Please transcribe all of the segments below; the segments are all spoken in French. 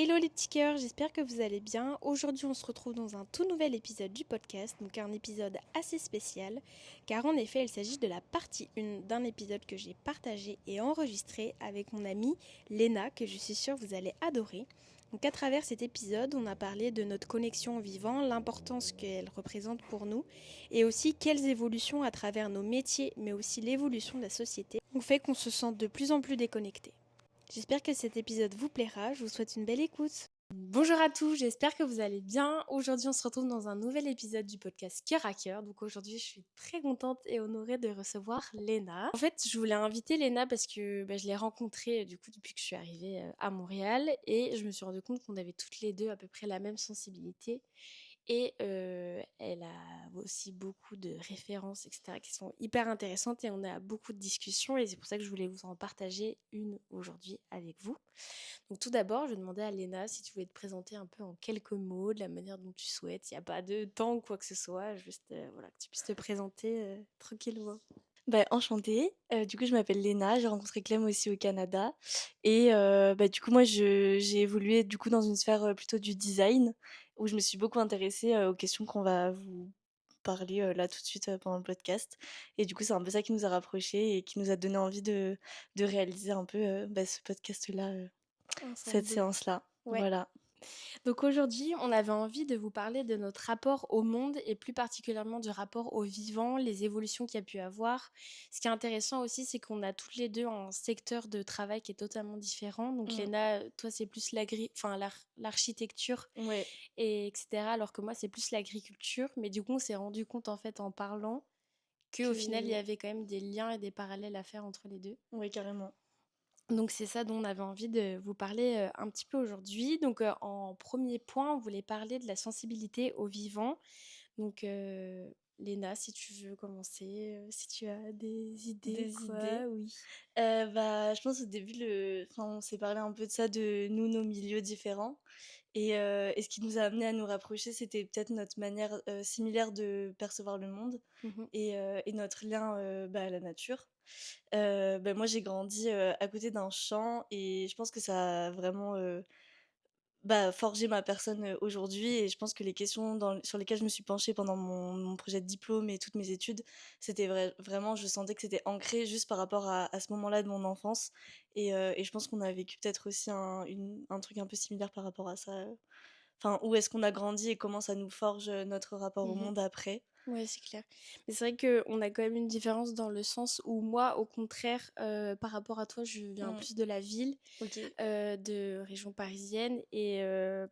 Hello les petits cœurs, j'espère que vous allez bien. Aujourd'hui on se retrouve dans un tout nouvel épisode du podcast, donc un épisode assez spécial, car en effet il s'agit de la partie 1 d'un épisode que j'ai partagé et enregistré avec mon amie Léna, que je suis sûre vous allez adorer. Donc à travers cet épisode, on a parlé de notre connexion au vivant, l'importance qu'elle représente pour nous, et aussi quelles évolutions à travers nos métiers, mais aussi l'évolution de la société, ont fait qu'on se sente de plus en plus déconnecté. J'espère que cet épisode vous plaira, je vous souhaite une belle écoute. Bonjour à tous, j'espère que vous allez bien. Aujourd'hui, on se retrouve dans un nouvel épisode du podcast Cœur à Cœur. Donc aujourd'hui, je suis très contente et honorée de recevoir Léna. En fait, je voulais inviter Léna parce que je l'ai rencontrée du coup depuis que je suis arrivée à Montréal et je me suis rendu compte qu'on avait toutes les deux à peu près la même sensibilité. Et elle a aussi beaucoup de références, etc., qui sont hyper intéressantes et on a beaucoup de discussions et c'est pour ça que je voulais vous en partager une aujourd'hui avec vous. Donc tout d'abord, je demandais à Léna si tu voulais te présenter un peu en quelques mots, de la manière dont tu souhaites. Il n'y a pas de temps ou quoi que ce soit, juste voilà, que tu puisses te présenter tranquillement. Enchantée. Du coup, je m'appelle Léna, j'ai rencontré Clem aussi au Canada et du coup, moi, j'ai évolué, du coup, dans une sphère, plutôt du design où je me suis beaucoup intéressée, aux questions qu'on va vous parler, là, tout de suite, pendant le podcast et du coup, c'est un peu ça qui nous a rapprochés et qui nous a donné envie de réaliser un peu, ce podcast-là, cette Ensemble. séance-là. Ouais. Voilà. Donc aujourd'hui, on avait envie de vous parler de notre rapport au monde et plus particulièrement du rapport au vivant, les évolutions qu'il y a pu avoir. Ce qui est intéressant aussi, c'est qu'on a toutes les deux un secteur de travail qui est totalement différent. Donc Mmh. Léna, toi c'est plus l'architecture Ouais. et etc. Alors que moi c'est plus l'agriculture. Mais du coup on s'est rendu compte en fait en parlant qu'au final il y Que avait quand même des liens et des parallèles à faire entre les deux. ouais, carrément. Donc c'est ça dont on avait envie de vous parler un petit peu aujourd'hui. Donc en premier point, on voulait parler de la sensibilité au vivant. Donc Léna, si tu veux commencer, si tu as des idées ou Des idées? quoi, oui. Je pense au début, on s'est parlé un peu de ça, de nous, nos milieux différents et ce qui nous a amené à nous rapprocher, c'était peut-être notre manière, similaire de percevoir le monde Mhm. et notre lien, à la nature. Moi, j'ai grandi, à côté d'un champ et je pense que ça a vraiment, forger ma personne, aujourd'hui et je pense que les questions sur lesquelles je me suis penchée pendant mon projet de diplôme et toutes mes études, c'était vraiment je sentais que c'était ancré juste par rapport à ce moment-là de mon enfance et je pense qu'on a vécu peut-être aussi un truc un peu similaire par rapport à ça, enfin, où est-ce qu'on a grandi et comment ça nous forge, notre rapport au Mhm. monde après. Ouais, c'est clair. Mais c'est vrai qu'on a quand même une différence dans le sens où moi, au contraire, par rapport à toi, je viens Mmh. plus de la ville. OK. De région parisienne et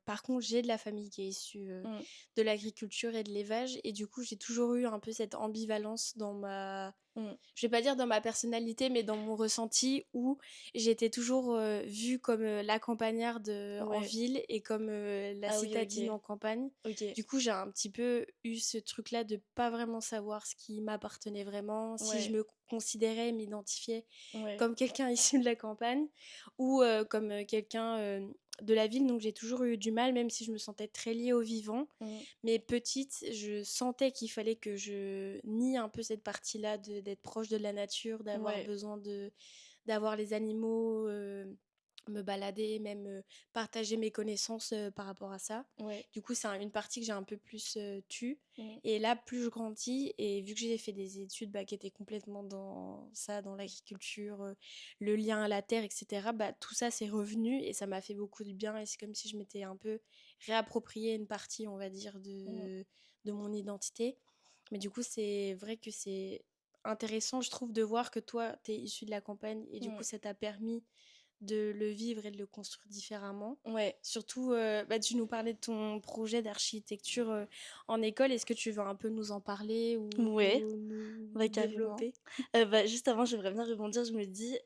par contre j'ai de la famille qui est issue Mmh. de l'agriculture et de l'élevage et du coup j'ai toujours eu un peu cette ambivalence dans ma Mmh. je vais pas dire dans ma personnalité mais dans mon ressenti où j'étais toujours vue comme la campagnarde en Ouais. ville et comme la Ah oui, citadine OK. en campagne. OK. Du coup j'ai un petit peu eu ce truc là de pas vraiment savoir ce qui m'appartenait vraiment, si je Ouais. me considérais, m'identifiais Ouais. comme quelqu'un issu de la campagne ou comme quelqu'un de la ville. Donc j'ai toujours eu du mal, même si je me sentais très liée au vivant. Mmh. Mais petite, je sentais qu'il fallait que je nie un peu cette partie-là d'être proche de la nature, d'avoir Ouais. besoin d'avoir les animaux, me balader, même partager mes connaissances par rapport à ça. Ouais. Du coup, c'est une partie que j'ai un peu plus tue. Mmh. Et là, plus je grandis, et vu que j'ai fait des études qui étaient complètement dans ça, dans l'agriculture, le lien à la terre, etc., tout ça c'est revenu et ça m'a fait beaucoup de bien. Et c'est comme si je m'étais un peu réapproprié une partie, on va dire, Mmh. de mon identité. Mais du coup, c'est vrai que c'est intéressant, je trouve, de voir que toi, tu es issu de la campagne et du coup, Mmh. ça t'a permis de le vivre et de le construire différemment. Ouais. Surtout, tu nous parlais de ton projet d'architecture en école. Est-ce que tu veux un peu nous en parler ou Ouais. nous Ouais, carrément. développer? Juste avant, j'aimerais bien rebondir, je me dis,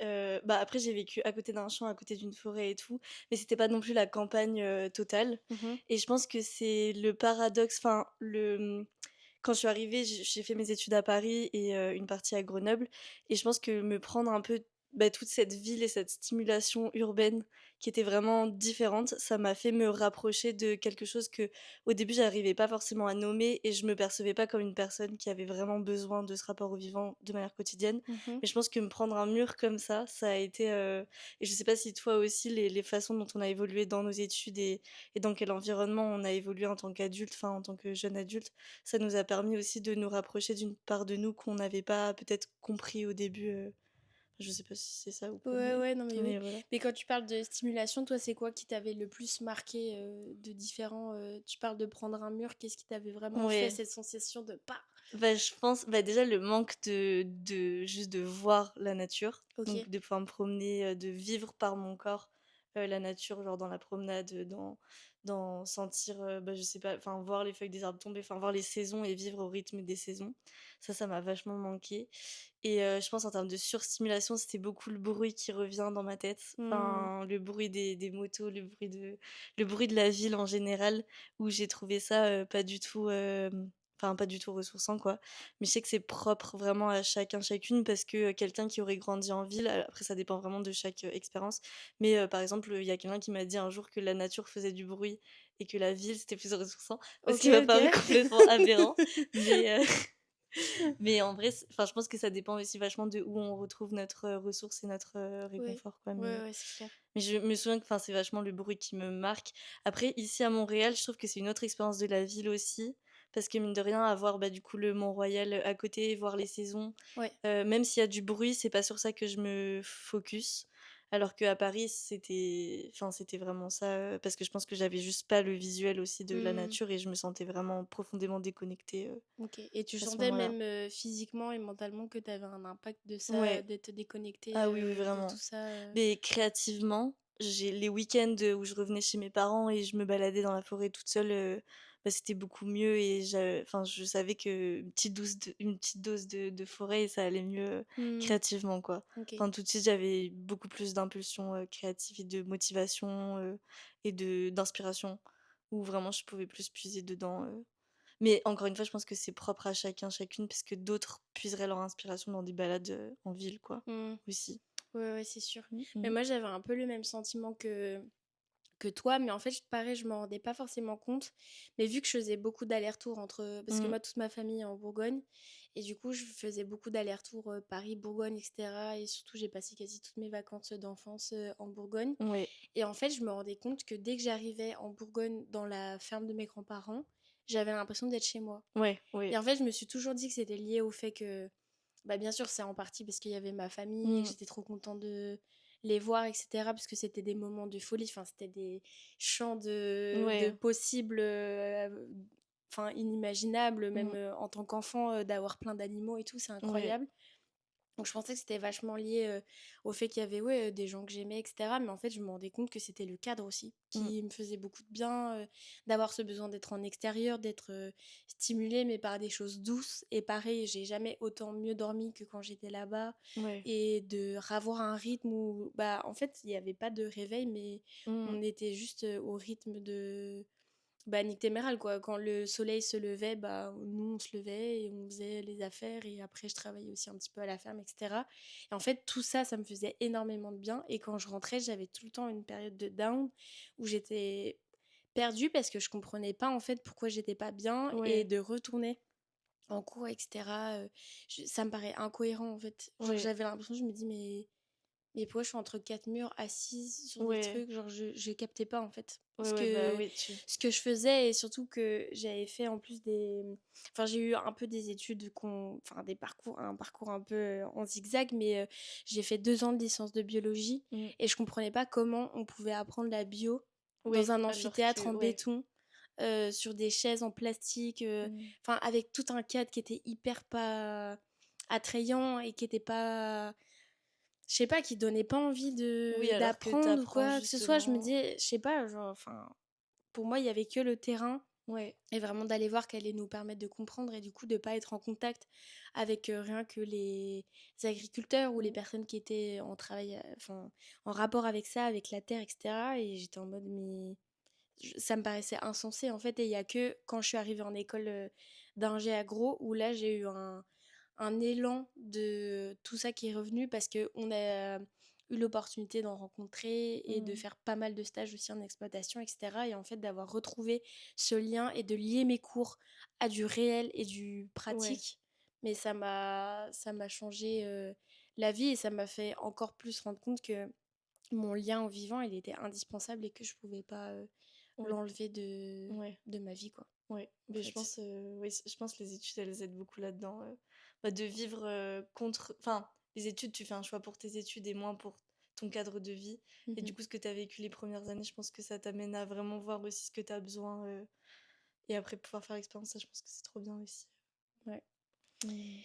après j'ai vécu à côté d'un champ, à côté d'une forêt et tout, mais c'était pas non plus la campagne, totale Mhm. et je pense que c'est le paradoxe, enfin quand je suis arrivée, j'ai fait mes études à Paris et une partie à Grenoble et je pense que me prendre un peu bah, toute cette ville et cette stimulation urbaine qui était vraiment différente, ça m'a fait me rapprocher de quelque chose que, au début, j'arrivais pas forcément à nommer et je me percevais pas comme une personne qui avait vraiment besoin de ce rapport au vivant de manière quotidienne. Mmh. Mais je pense que me prendre un mur comme ça a été, et je sais pas si toi aussi les façons dont on a évolué dans nos études et dans quel environnement on a évolué en tant qu'adulte, enfin en tant que jeune adulte, ça nous a permis aussi de nous rapprocher d'une part de nous qu'on n'avait pas peut-être compris au début, je sais pas si c'est ça ou pas, Ouais, ouais, non, mais oui. mais voilà. Mais quand tu parles de stimulation, toi, c'est quoi qui t'avait le plus marqué, de différent, tu parles de prendre un mur, qu'est-ce qui t'avait vraiment fait Ouais, cette sensation de «Pas!» bah, je pense, bah, déjà le manque de juste de voir la nature, donc OK. de pouvoir me promener, de vivre par mon corps, la nature, genre dans la promenade, dans sentir, bah, je sais pas, enfin voir les feuilles des arbres tomber, enfin voir les saisons et vivre au rythme des saisons. Ça m'a vachement manqué et je pense en termes de surstimulation, c'était beaucoup le bruit qui revient dans ma tête. Mmh. Enfin, le bruit des motos, le bruit de la ville en général, où j'ai trouvé ça, pas du tout, enfin pas du tout ressourçant quoi. Mais je sais que c'est propre vraiment à chacun, chacune parce que, quelqu'un qui aurait grandi en ville, après ça dépend vraiment de chaque, expérience, mais par exemple, il y a quelqu'un qui m'a dit un jour que la nature faisait du bruit et que la ville c'était plus ressourçant. Ce OK, qui m'a paru OK. complètement aberrant, mais mais en vrai, enfin, je pense que ça dépend aussi vachement de où on retrouve notre, ressource et notre, Oui. réconfort quoi, Ouais, mais ouais, c'est clair. je me souviens que, enfin, c'est vachement le bruit qui me marque. Après, ici à Montréal, je trouve que c'est une autre expérience de la ville aussi, parce que mine de rien, avoir, bah, du coup, le Mont-Royal, à côté, voir les saisons, Ouais. même s'il y a du bruit, c'est pas sur ça que je me focus. Alors qu'à Paris, c'était vraiment ça, parce que je pense que j'avais juste pas le visuel aussi de la Mmh. nature et je me sentais vraiment profondément déconnectée, OK, et tu à ce sentais moment-là. même, physiquement et mentalement que tu avais un impact de ça, Ouais. d'être déconnectée, Ah oui, oui, de tout vraiment. ça? Mais créativement, j'ai les week-ends, où je revenais chez mes parents et je me baladais dans la forêt toute seule, bah, c'était beaucoup mieux et enfin, je savais une petite dose de forêt et ça allait mieux, Mmh. créativement, quoi. OK. Enfin, tout de suite, j'avais beaucoup plus d'impulsion, créative et de motivation, et d'inspiration où vraiment je pouvais plus puiser dedans, Mais encore une fois, je pense que c'est propre à chacun, chacune, parce que d'autres puiseraient leur inspiration dans des balades, en ville, quoi, Mmh. aussi. Ouais, ouais, c'est sûr. Mmh Mais mh. moi, j'avais un peu le même sentiment que toi, mais en fait, pareil, je m'en rendais pas forcément compte. Mais vu que je faisais beaucoup d'allers-retours entre... Parce que Mmh. moi, toute ma famille est en Bourgogne. Et du coup, je faisais beaucoup d'allers-retours Paris, Bourgogne, etc. Et surtout, j'ai passé quasi toutes mes vacances d'enfance en Bourgogne. Ouais, Et en fait, je me rendais compte que dès que j'arrivais en Bourgogne, dans la ferme de mes grands-parents, j'avais l'impression d'être chez moi. ouais, Et ouais. en fait, je me suis toujours dit que c'était lié au fait que, bah, bien sûr, c'est en partie parce qu'il y avait ma famille et que Mmh. j'étais trop contente de les voir, etc. Parce que c'était des moments de folie, enfin, c'était des champs de Ouais. possibles, enfin, inimaginables, même Mmh. en tant qu'enfant, d'avoir plein d'animaux et tout, c'est Ouais. incroyable. Donc je pensais que c'était vachement lié au fait qu'il y avait ouais, des gens que j'aimais, etc. Mais en fait, je me rendais compte que c'était le cadre aussi Mmh. qui me faisait beaucoup de bien, d'avoir ce besoin d'être en extérieur, d'être stimulée, mais par des choses douces. Et pareil, j'ai jamais autant mieux dormi que quand j'étais là-bas. Ouais. Et de ravoir un rythme où, bah, en fait, il n'y avait pas de réveil, mais Mmh. on était juste au rythme de bah, nictéméral, quoi. Quand le soleil se levait, bah, nous, on se levait et on faisait les affaires. Et après, je travaillais aussi un petit peu à la ferme, etc. Et en fait, tout ça, ça me faisait énormément de bien. Et quand je rentrais, j'avais tout le temps une période de down où j'étais perdue parce que je comprenais pas, en fait, pourquoi j'étais pas bien. Et Ouais. de retourner en cours, etc., ça me paraît incohérent, en fait. Genre, Ouais. j'avais l'impression, je me dis, mais pourquoi je suis entre quatre murs assise sur des Ouais. trucs, genre je captais pas en fait Ouais, ce ouais, bah, que oui, tu ce que je faisais et surtout que j'avais fait en plus enfin j'ai eu un peu des études enfin des parcours un parcours un peu en zigzag, mais j'ai fait 2 ans de licence de biologie mmh. et je comprenais pas comment on pouvait apprendre la bio dans Ouais, un alors amphithéâtre que en ouais. béton, sur des chaises en plastique, Mmh. enfin avec tout un cadre qui était hyper pas attrayant et qui était pas, je sais pas, qui donnait pas envie Oui, de alors que tu d'apprendre ou apprends quoi que ce soit. Je me justement disais, je sais pas, genre, enfin, pour moi, il y avait que le terrain ouais. et vraiment d'aller voir qu'elle allait nous permettre de comprendre et du coup de pas être en contact avec rien que les agriculteurs ou les Mmh. personnes qui étaient en travail, enfin, en rapport avec ça, avec la terre, etc. Et j'étais en mode, mais ça me paraissait insensé en fait. Et il y a que quand je suis arrivée en école d'ingé agro où là j'ai eu un élan de tout ça qui est revenu parce qu'on a eu l'opportunité d'en rencontrer et de Mmh. faire pas mal de stages aussi en exploitation, etc. Et en fait, d'avoir retrouvé ce lien et de lier mes cours à du réel et du Ouais, pratique. Mais ça m'a changé la vie et ça m'a fait encore plus rendre compte que mon lien au vivant, il était indispensable et que je pouvais pas ouais, l'enlever de, ouais, de ma vie, quoi, ouais. en Mais je fait. pense, oui, je pense que les études, elles aident beaucoup là-dedans, bah, de vivre, contre enfin, les études, tu fais un choix pour tes études et moins pour ton cadre de vie et du Mhm. coup, ce que tu as vécu les premières années, je pense que ça t'amène à vraiment voir aussi ce que tu as besoin, et après pouvoir faire l'expérience, ça, je pense que c'est trop bien aussi. Ouais. Mmh.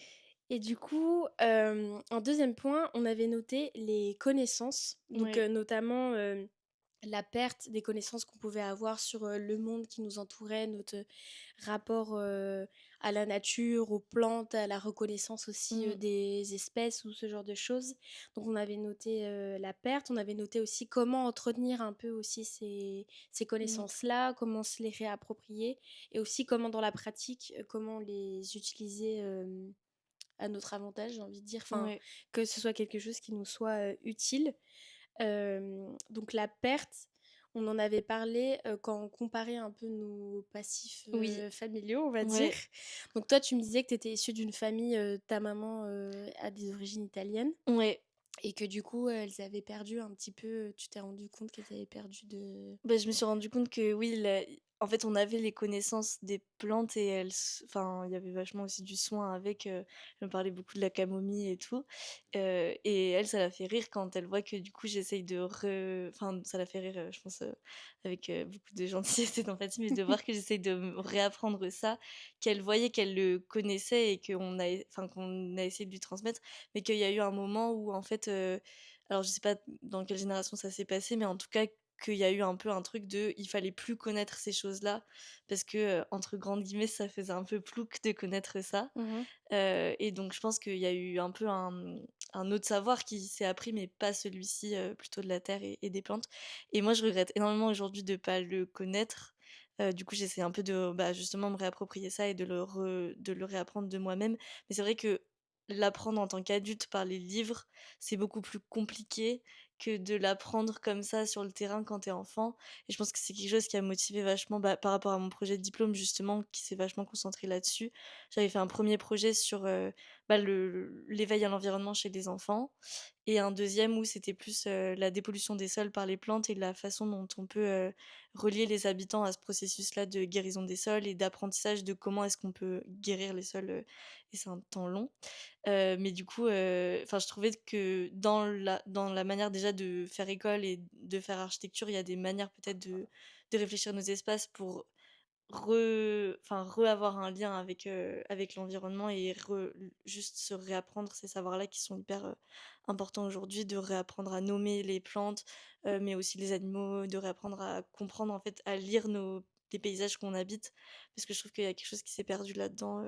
Et du coup, en deuxième point, on avait noté les connaissances, donc Ouais, notamment la perte des connaissances qu'on pouvait avoir sur le monde qui nous entourait, notre rapport à la nature, aux plantes, à la reconnaissance aussi mmh, des espèces ou ce genre de choses. Donc on avait noté la perte, on avait noté aussi comment entretenir un peu aussi ces mmh, connaissances-là, comment se les réapproprier et aussi comment dans la pratique, comment les utiliser à notre avantage, j'ai envie de dire, enfin, ouais, que ce soit quelque chose qui nous soit utile. Donc la perte, on en avait parlé quand on comparait un peu nos passifs oui, familiaux, on va dire. ouais, Donc toi, tu me disais que tu étais issue d'une famille, ta maman a des origines italiennes, ouais. et que du coup, elles avaient perdu un petit peu, tu t'es rendu compte qu'elles avaient perdu de... Bah, je me suis rendu compte que oui, en fait, on avait les connaissances des plantes et enfin, il y avait vachement aussi du soin avec. Je me parlais beaucoup de la camomille et tout. Et elle, ça la fait rire quand elle voit que du coup, j'essaye enfin, ça la fait rire, je pense, avec beaucoup de gentillesse et d'empathie, mais de voir que j'essaye de me réapprendre ça, qu'elle voyait qu'elle le connaissait et enfin, qu'on a essayé de lui transmettre, mais qu'il y a eu un moment où, en fait, alors je sais pas dans quelle génération ça s'est passé, mais en tout cas, qu'il y a eu un peu un truc de il fallait plus connaître ces choses-là parce que, entre grandes guillemets, ça faisait un peu plouc de connaître ça. Mhm. Et donc je pense qu'il y a eu un peu un autre savoir qui s'est appris, mais pas celui-ci, plutôt de la terre et des plantes. Et moi, je regrette énormément aujourd'hui de pas le connaître. Du coup, j'essaie un peu de, bah, justement me réapproprier ça et de le réapprendre de moi-même. Mais c'est vrai que l'apprendre en tant qu'adulte par les livres, c'est beaucoup plus compliqué que de l'apprendre comme ça sur le terrain quand t'es enfant. Et je pense que c'est quelque chose qui a motivé vachement, bah, par rapport à mon projet de diplôme justement, qui s'est vachement concentré là-dessus. J'avais fait un premier projet sur, bah, l'éveil à l'environnement chez les enfants et un deuxième où c'était plus, la dépollution des sols par les plantes et la façon dont on peut, relier les habitants à ce processus-là de guérison des sols et d'apprentissage de comment est-ce qu'on peut guérir les sols, et c'est un temps long. Mais du coup, enfin, je trouvais que dans la manière déjà de faire école et de faire architecture, il y a des manières peut-être de réfléchir nos espaces pour enfin, avoir un lien avec, avec l'environnement et juste se réapprendre ces savoirs-là qui sont hyper, importants aujourd'hui, de réapprendre à nommer les plantes, mais aussi les animaux, de réapprendre à comprendre, en fait, à lire les paysages qu'on habite. Parce que je trouve qu'il y a quelque chose qui s'est perdu là-dedans,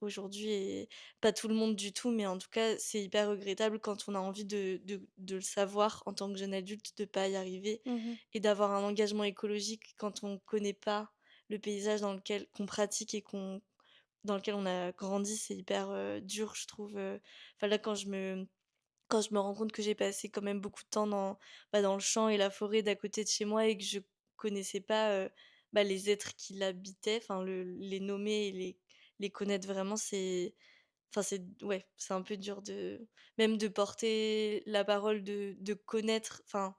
aujourd'hui et pas tout le monde du tout, mais en tout cas, c'est hyper regrettable quand on a envie de le savoir en tant que jeune adulte, de pas y arriver Mhm. et d'avoir un engagement écologique quand on connaît pas le paysage dans lequel qu'on pratique et dans lequel on a grandi, c'est hyper, dur, je trouve, enfin là, quand je me rends compte que j'ai passé quand même beaucoup de temps bah, dans le champ et la forêt d'à côté de chez moi et que je connaissais pas, bah, les êtres qui l'habitaient, enfin les nommer et les connaître vraiment, enfin c'est ouais, c'est un peu dur de même de porter la parole, de connaître, enfin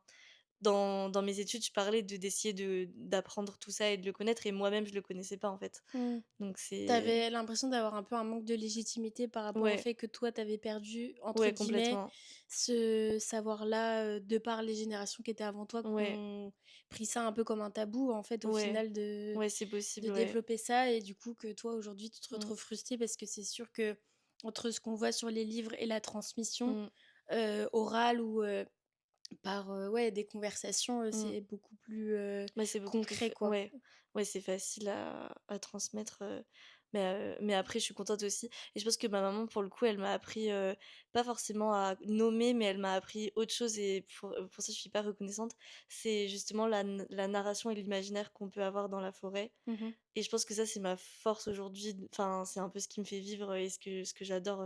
dans mes études, je parlais d'essayer d'apprendre tout ça et de le connaître et moi-même je le connaissais pas en fait. Mhm. Donc c'est T'avais l'impression d'avoir un peu un manque de légitimité par rapport au ouais, fait que toi, t'avais perdu, entre ouais guillemets, complètement. ce savoir-là, de par les générations qui étaient avant toi, qui Ouais, ont pris ça un peu comme un tabou, en fait, au ouais, final, ouais, c'est de possible, ouais. développer ça, et du coup, que toi, aujourd'hui, tu te Mmh, retrouves frustrée parce que c'est sûr que, entre ce qu'on voit sur les livres et la transmission mmh. orale ou par ouais, des conversations, Mmh. c'est beaucoup plus Ouais, c'est beaucoup plus concret, fa quoi. ouais, ouais, c'est facile à transmettre, Mais après, je suis contente aussi. Et je pense que ma maman, pour le coup, elle m'a appris, pas forcément à nommer, mais elle m'a appris autre chose et pour ça, je suis hyper reconnaissante. C'est justement la narration et l'imaginaire qu'on peut avoir dans la forêt. Mmh. Et je pense que ça, c'est ma force aujourd'hui. Enfin, c'est un peu ce qui me fait vivre et ce que j'adore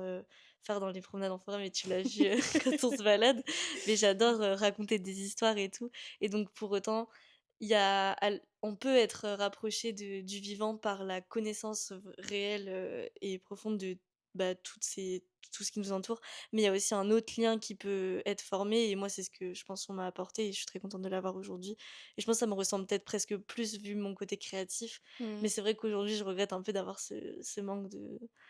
faire dans les promenades en forêt. Mais tu l'as vu quand on se balade. Mais j'adore raconter des histoires et tout. Et donc, pour autant, on peut être rapproché du vivant par la connaissance réelle et profonde de bah, tout ce qui nous entoure. Mais il y a aussi un autre lien qui peut être formé. Et moi, c'est ce que je pense qu'on m'a apporté. Et je suis très contente de l'avoir aujourd'hui. Et je pense que ça me ressemble peut-être presque plus vu mon côté créatif. Mais Mmh. c'est vrai qu'aujourd'hui, je regrette un peu d'avoir ce manque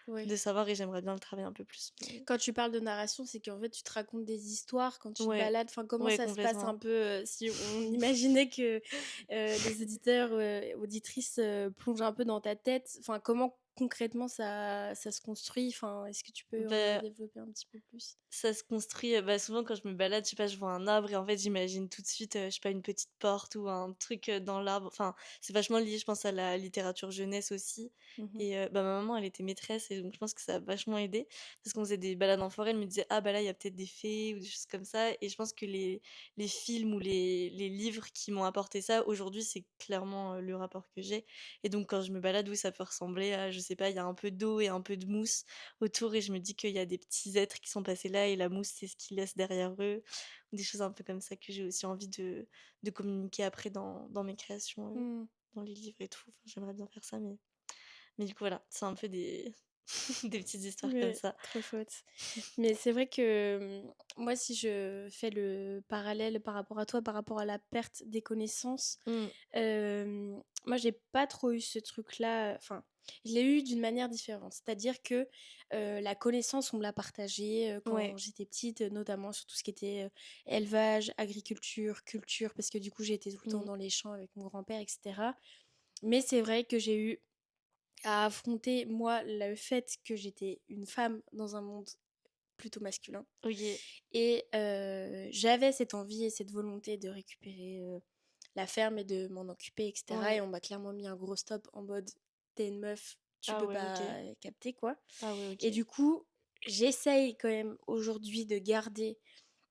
Ouais. de savoir et j'aimerais bien le travailler un peu plus. Quand tu parles de narration, c'est qu'en fait, tu te racontes des histoires quand tu te Ouais, balades. Enfin, comment ouais, ça se passe un complètement. peu si on imaginait que les auditeurs, auditrices plongent un peu dans ta tête. Enfin, comment concrètement ça se construit? Enfin, est-ce que tu peux en Bah, développer un petit peu plus? ça se construit, bah, souvent quand je me balade, je sais pas, je vois un arbre et en fait, j'imagine tout de suite, je sais pas, une petite porte ou un truc, dans l'arbre. Enfin, c'est vachement lié, je pense, à la littérature jeunesse aussi Mhm. et bah, ma maman, elle était maîtresse et donc je pense que ça a vachement aidé parce qu'on faisait des balades en forêt, elle me disait: «Ah bah, là, il y a peut-être des fées ou des choses comme ça» et je pense que les films ou les livres qui m'ont apporté ça, aujourd'hui, c'est clairement, le rapport que j'ai et donc quand je me balade, oui, ça peut ressembler à, je sais pas, il y a un peu d'eau et un peu de mousse autour et je me dis qu'il y a des petits êtres qui sont passés là et la mousse, c'est ce qu'ils laissent derrière eux. Ou des choses un peu comme ça que j'ai aussi envie de communiquer après dans mes créations, Hmm. dans les livres et tout. Enfin, j'aimerais bien faire ça, mais du coup, voilà, c'est un peu des, des petites histoires comme Ouais, ça. trop chouette. Mais c'est vrai que moi, si je fais le parallèle par rapport à toi, par rapport à la perte des connaissances, Mm, moi, j'ai pas trop eu ce truc-là. Enfin, je l'ai eu d'une manière différente. C'est-à-dire que la connaissance, on me l'a partagée quand ouais. j'étais petite, notamment sur tout ce qui était élevage, agriculture, culture, parce que du coup, j'ai été tout le temps Mm, dans les champs avec mon grand-père, etc. Mais c'est vrai que j'ai eu à affronter, moi, le fait que j'étais une femme dans un monde plutôt masculin. ok. Et j'avais cette envie et cette volonté de récupérer la ferme et de m'en occuper, etc. Et Ouais. on m'a clairement mis un gros stop en mode t'es une meuf, tu Ah peux ouais, ok. pas capter quoi. Ah ouais, Et ok. du coup, j'essaye quand même aujourd'hui de garder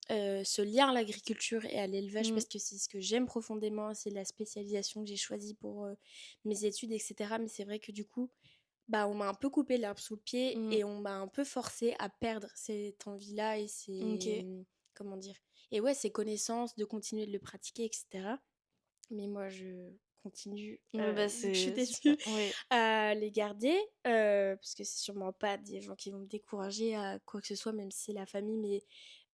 ce lien à l'agriculture et à l'élevage Mm, parce que c'est ce que j'aime profondément, c'est la spécialisation que j'ai choisie pour mes études, etc. Mais c'est vrai que du coup, bah, on m'a un peu coupé l'herbe sous le pied mm, et on m'a un peu forcé à perdre cette envie-là et ces... ok. comment dire? Et ouais, ces connaissances, de continuer de le pratiquer, etc. Mais moi, je continue, Ouais, bah vu que je suis c'est super. têtue, Ouais. à les garder, parce que c'est sûrement pas des gens qui vont me décourager à quoi que ce soit, même si c'est la famille, mais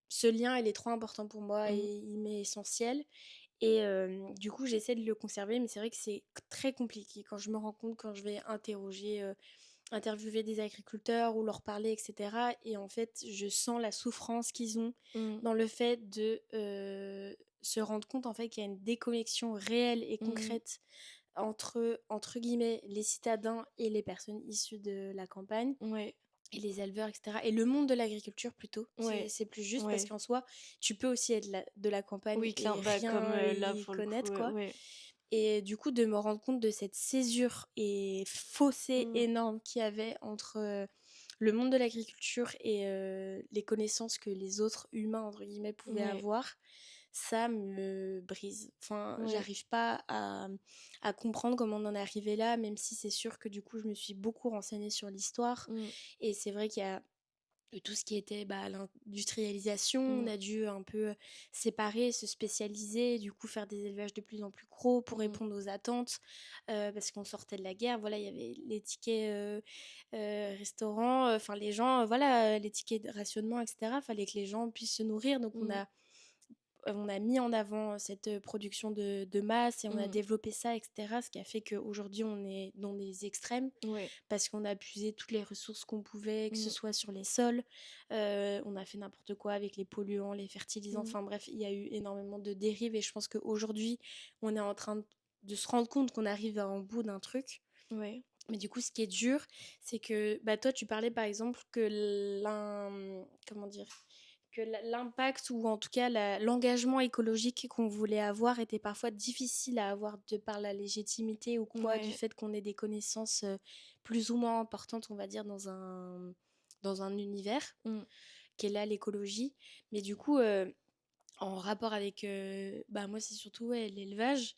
ce lien, il est trop important pour moi et Mm, il m'est essentiel. Et du coup, j'essaie de le conserver, mais c'est vrai que c'est très compliqué quand je me rends compte, quand je vais interviewer des agriculteurs ou leur parler, etc. Et en fait, je sens la souffrance qu'ils ont mm, dans le fait de se rendre compte en fait qu'il y a une déconnexion réelle et mm, concrète entre guillemets, les citadins et les personnes issues de la campagne ouais. et les éleveurs, etc. Et le monde de l'agriculture plutôt, Ouais. c'est plus juste parce Ouais. qu'en soi, tu peux aussi être de la campagne Oui, et clair, bah comme rien là y pour le coup, connaître, quoi. ouais. Et du coup, de me rendre compte de cette césure et fossé Mm, énorme qu'il y avait entre le monde de l'agriculture et les connaissances que les autres humains, entre guillemets, pouvaient ouais. avoir, ça me brise. Enfin, Ouais. j'arrive pas à comprendre comment on en est arrivé là, même si c'est sûr que du coup, je me suis beaucoup renseignée sur l'histoire. Mmh. Et c'est vrai qu'il y a tout ce qui était bah, l'industrialisation, on Mmh. a dû un peu séparer, se spécialiser, du coup faire des élevages de plus en plus gros pour Mmh. répondre aux attentes, parce qu'on sortait de la guerre, voilà, il y avait les tickets restaurants, enfin les gens, voilà, les tickets de rationnement, etc. Fallait que les gens puissent se nourrir, donc Mmh. on a mis en avant cette production de masse et on a Mmh. développé ça, etc. Ce qui a fait qu'aujourd'hui on est dans des extrêmes Ouais. parce qu'on a puisé toutes les ressources qu'on pouvait, que ce Mmh. soit sur les sols, on a fait n'importe quoi avec les polluants, les fertilisants, Mmh. enfin bref, il y a eu énormément de dérives et je pense qu'aujourd'hui, on est en train de se rendre compte qu'on arrive à un bout d'un truc. Ouais. Mais du coup, ce qui est dur, c'est que bah, toi, tu parlais par exemple que comment dire, que l'impact ou en tout cas l'engagement écologique qu'on voulait avoir était parfois difficile à avoir de par la légitimité ou quoi, du Ouais. fait qu'on ait des connaissances plus ou moins importantes, on va dire, dans un univers, Mmh. qu'est là l'écologie. Mais du coup, en rapport avec, bah moi c'est surtout ouais, l'élevage,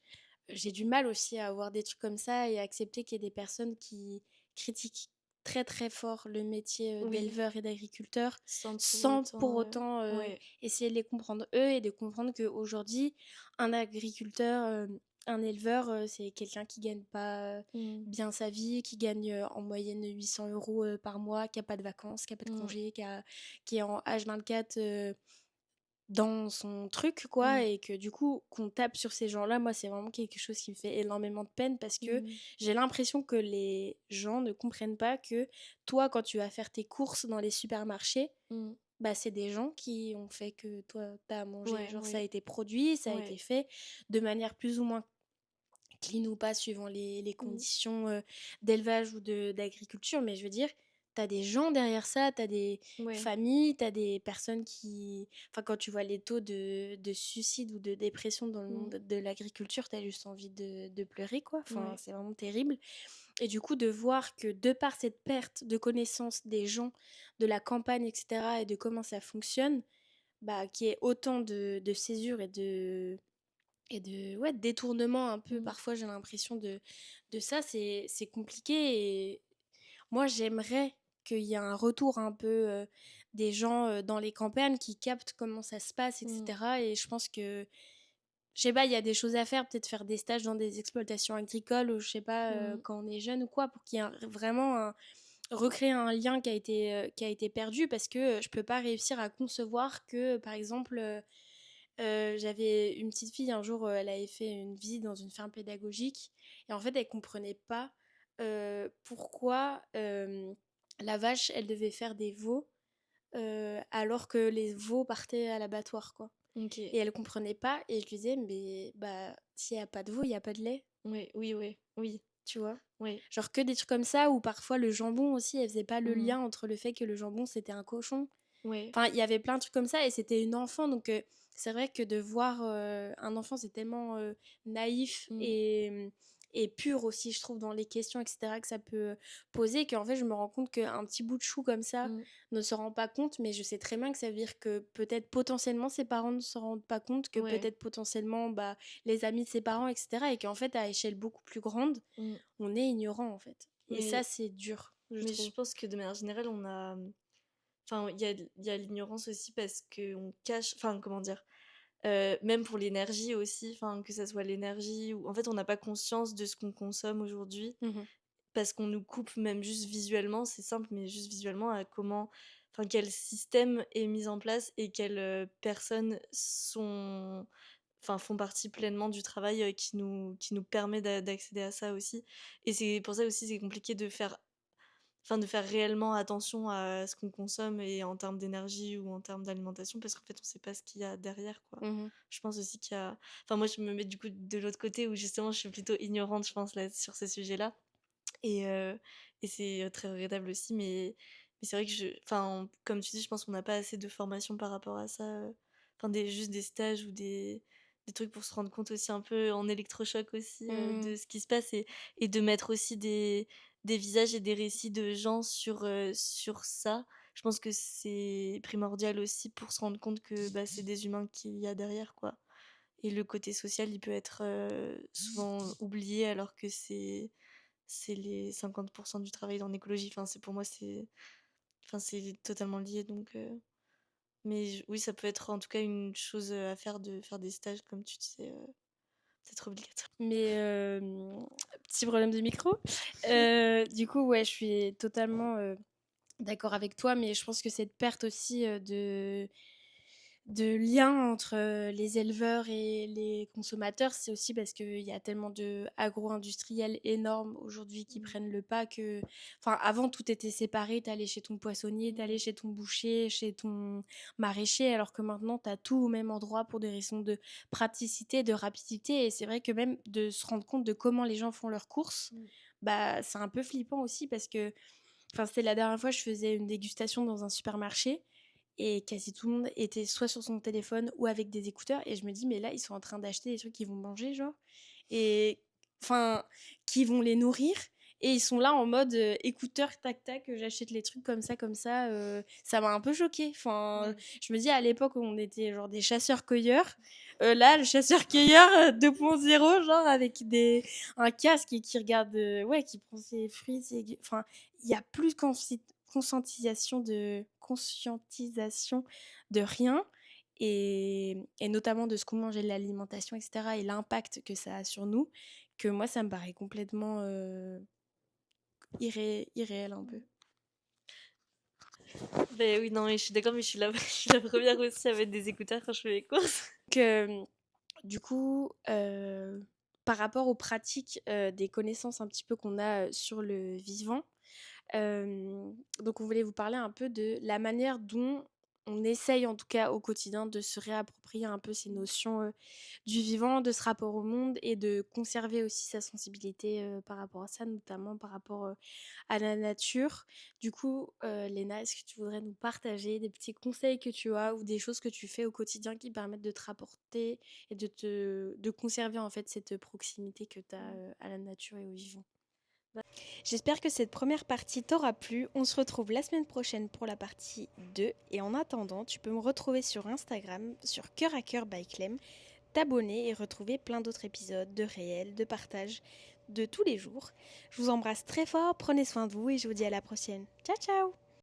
j'ai du mal aussi à avoir des trucs comme ça et à accepter qu'il y ait des personnes qui critiquent très très fort le métier Oui, d'éleveur et d'agriculteur sans pour sans pour autant, autant ouais. essayer de les comprendre eux et de comprendre qu'aujourd'hui, un agriculteur, un éleveur, c'est quelqu'un qui gagne pas Mmh. bien sa vie, qui gagne en moyenne 800 euros par mois, qui a pas de vacances, qui a pas de Mmh. congés, qui est en H24 dans son truc, quoi, Mmh. et que du coup, qu'on tape sur ces gens-là, moi, c'est vraiment quelque chose qui me fait énormément de peine parce que Mmh. j'ai l'impression que les gens ne comprennent pas que toi, quand tu vas faire tes courses dans les supermarchés, Mmh. bah, c'est des gens qui ont fait que toi, t'as à manger. Ouais, Genre, ça a oui. été produit, ça a été Ouais. fait de manière plus ou moins clean ou pas, suivant les Mmh. conditions d'élevage ou d'agriculture. Mais je veux dire, t'as des gens derrière ça, t'as des Ouais. familles, t'as des personnes qui... Enfin, quand tu vois les taux de suicide ou de dépression dans le monde Mmh. de l'agriculture, t'as juste envie de pleurer, quoi. Enfin, Ouais. c'est vraiment terrible. Et du coup, de voir que de par cette perte de connaissance des gens, de la campagne, etc., et de comment ça fonctionne, bah, qu'il y ait autant de césure et de ouais, détournement un peu, Mmh. parfois j'ai l'impression de ça, c'est compliqué. Et moi j'aimerais qu'il y ait un retour un peu des gens dans les campagnes qui captent comment ça se passe, Mmh. etc. Et je pense que, je sais pas, il y a des choses à faire, peut-être faire des stages dans des exploitations agricoles, ou je sais pas, Mmh. quand on est jeune ou quoi, pour qu'il y ait vraiment recréer un lien qui a été perdu, parce que je peux pas réussir à concevoir que, par exemple, j'avais une petite fille un jour, elle avait fait une visite dans une ferme pédagogique et en fait elle comprenait pas pourquoi la vache elle devait faire des veaux alors que les veaux partaient à l'abattoir, quoi. Et OK. elle comprenait pas et je lui disais mais bah s'il y a pas de veau il y a pas de lait, Ouais, oui, oui, oui, tu vois. oui. Genre que des trucs comme ça, ou parfois le jambon aussi, elle faisait pas le Mmh. lien entre le fait que le jambon c'était un cochon. Ouais. Enfin, il y avait plein de trucs comme ça et c'était une enfant, donc c'est vrai que de voir un enfant, c'est tellement naïf Mmh. et pur aussi, je trouve, dans les questions, etc., que ça peut poser, qu'en fait, je me rends compte qu'un petit bout de chou comme ça Mmh. ne se rend pas compte, mais je sais très bien que ça veut dire que peut-être potentiellement ses parents ne se rendent pas compte, que Ouais. peut-être potentiellement bah, les amis de ses parents, etc., et qu'en fait, à échelle beaucoup plus grande, Mmh. on est ignorant, en fait. Et ça, Mais c'est dur, je mais je trouve. pense que de manière générale, on a, enfin, il y a l'ignorance aussi parce qu'on cache, enfin, comment dire? Même pour l'énergie aussi, enfin, que ça soit l'énergie ou en fait, on n'a pas conscience de ce qu'on consomme aujourd'hui Mhm. parce qu'on nous coupe même juste visuellement, c'est simple, mais juste visuellement à comment, enfin, quel système est mis en place et quelles, personnes sont, enfin, font partie pleinement du travail, qui nous permet d'accéder à ça aussi. Et c'est pour ça aussi, c'est compliqué de faire, enfin, de faire réellement attention à ce qu'on consomme et en termes d'énergie ou en termes d'alimentation parce qu'en fait, on sait pas ce qu'il y a derrière, quoi. Mhm. Je pense aussi qu'il y a, enfin, moi, je me mets du coup de l'autre côté où justement je suis plutôt ignorante, je pense, là, sur ce sujet-là. Et et c'est, très regrettable aussi, mais c'est vrai que enfin, comme tu dis, je pense qu'on n'a pas assez de formation par rapport à ça, enfin juste des stages ou des trucs pour se rendre compte aussi un peu en électrochoc aussi, de Mhm. ce qui se passe et de mettre aussi des visages et des récits de gens sur ça. Je pense que c'est primordial aussi pour se rendre compte que, bah, c'est des humains qu'il y a derrière, quoi. Et le côté social, il peut être, souvent oublié alors que c'est les 50 du travail en écologie. Enfin, c'est pour moi, c'est, enfin, c'est totalement lié donc mais oui, ça peut être en tout cas une chose, à faire de faire des stages comme tu disais, peut-être obligatoire. Mais petit problème de micro. Du coup, ouais, je suis totalement d'accord avec toi, mais je pense que cette perte aussi de lien entre les éleveurs et les consommateurs, c'est aussi parce qu'il y a tellement de agro-industriels énormes aujourd'hui qui Mmh. prennent le pas que... Enfin, avant, tout était séparé. T'allais chez ton poissonnier, t'allais Mmh. chez ton boucher, chez ton maraîcher, alors que maintenant, t'as tout au même endroit pour des raisons de praticité, de rapidité. Et c'est vrai que même de se rendre compte de comment les gens font leurs courses, Mmh. bah, c'est un peu flippant aussi parce que... Enfin, c'était la dernière fois, je faisais une dégustation dans un supermarché. et quasi tout le monde était soit sur son téléphone ou avec des écouteurs et je me dis mais là ils sont en train d'acheter des trucs qu'ils vont manger genre et enfin qui vont les nourrir et ils sont là en mode écouteurs tac tac j'achète les trucs comme ça m'a un peu choquée enfin je me dis à l'époque où on était genre des chasseurs-cueilleurs là le chasseur-cueilleur 2.0 genre avec un casque et qui regarde ouais qui prend ses fruits enfin il y a plus de conscientisation de rien et notamment de ce qu'on mange et de l'alimentation, etc. et l'impact que ça a sur nous, que moi, ça me paraît complètement irréel un peu. Ben oui, non, mais je suis d'accord, mais je suis je suis la première aussi à mettre des écouteurs quand je fais les courses. Du coup, par rapport aux pratiques des connaissances un petit peu qu'on a sur le vivant, donc on voulait vous parler un peu de la manière dont on essaye en tout cas au quotidien de se réapproprier un peu ces notions du vivant, de ce rapport au monde et de conserver aussi sa sensibilité par rapport à ça, notamment par rapport à la nature. Du coup, Léna, est-ce que tu voudrais nous partager des petits conseils que tu as ou des choses que tu fais au quotidien qui permettent de te rapporter et de conserver en fait cette proximité que tu as à la nature et au vivant? J'espère que cette première partie t'aura plu. On se retrouve la semaine prochaine pour la partie 2. Et en attendant, tu peux me retrouver sur Instagram, sur Cœur à Cœur by Clem, t'abonner et retrouver plein d'autres épisodes de réel, de partage, de tous les jours. Je vous embrasse très fort, prenez soin de vous et je vous dis à la prochaine. Ciao ciao!